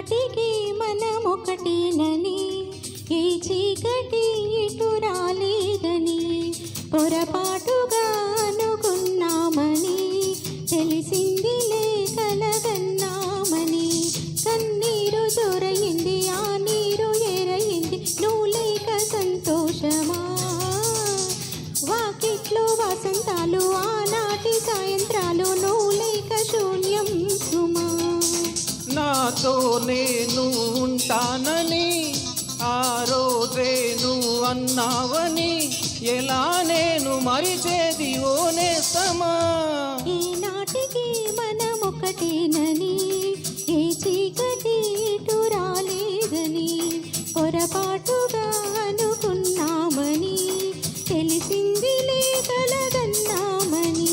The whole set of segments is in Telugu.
ఏనాటికి మనమొకటేనని ఈ చీకటి ఇటు రాలేదని పొరపాటుగా అనుకున్నామని తెలిసిందిలే కలగన్నామని కన్నీరు దొరయింది ఆ నీరు ఎరయింది నువ్వు లేక సంతోషమా వాకిట్లో వసంతాలు ఆనాటి సాయంత్రాలు నువ్వు లేక శూన్యం సుమా నాతో నేను ఉంటానని ఆ రోజే నువ్వు అన్నావని ఎలా నేను మరిచేది ఓ నేస్తమా ఈనాటికి మనమొకటేనని ఏ చీకటి ఇటు రాలేదని పొరపాటుగా అనుకున్నామని తెలిసిందిలే కలగన్నామని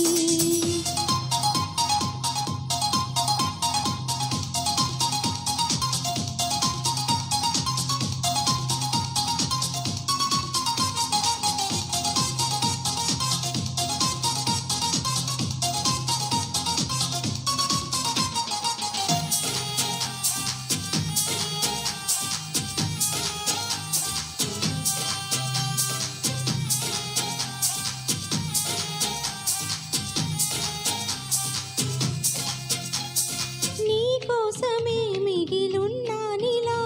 నీకోసమే మిగిలున్నానిలా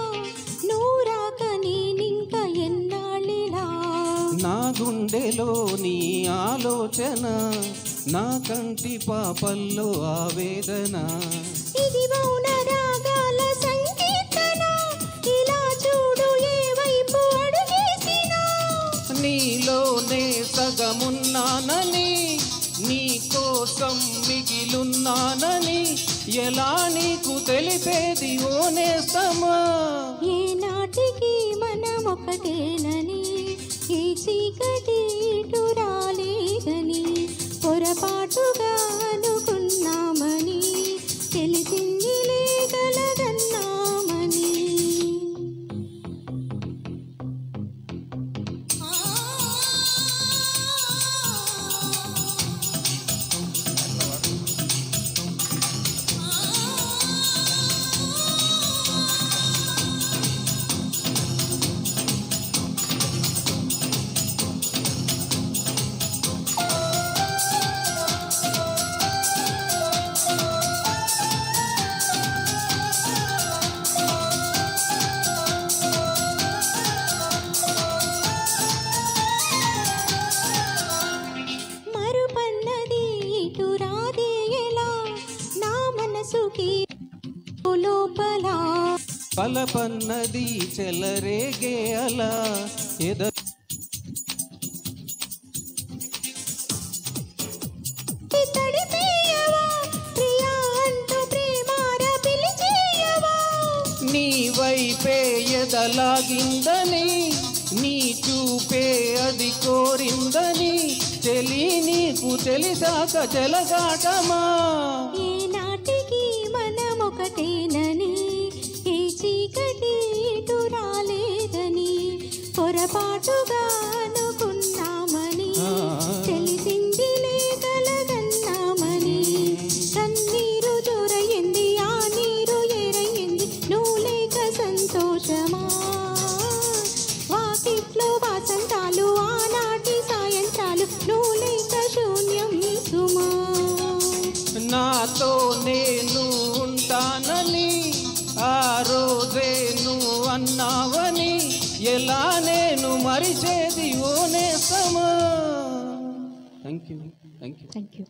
నువ్వు రాక నేనింక ఎన్నాళ్ళిలా నా గుండెలో నీ ఆలోచన నా కంటి పాపల్లో ఆవేదన ఇది మౌన రాగాల సంకీర్తన ఇలా చూడు ఏ వైపు అడుగేసినా నీలోనే సగమున్నానని నీ కోసం మిగిలున్నానని ఎలా నీకు తెలిపేది ఓ నేస్తమా ఏనాటికి మనమొకటేనని ఈ చీకటి ఇటు రాలేదని పొరపాటుగా అనుకున్నామని తెలిసిందిలే కలగన్నామని లోపల పలపన్నది చెలరేగే అలా ఎద నీ వైపే ఎదలాగిందని నీ చూపే అది కోరిందని చెలి నీకు తెలిసాక చెలగాటమా ఈనాటికి మనమొకటేనని ఈ చీకటి ఇటు రాలేదని పొరపాటుగా అనుకున్నామని తెలిసిందిలే కలగన్నామని కన్నీరు దొరయింది ఆ నీరు ఎరయింది నువ్వు లేక సంతోషమా వాకిట్లో వసంతాలు ఆనాటి సాయంత్రాలు నువ్వు లేక శూన్యం సుమా నాతో నేను ఉంటానని ఆ రోజే నువ్వు అన్నావని ఎలా నేను మరిచేది ఓ నేస్తమా థ్యాంక్ యూ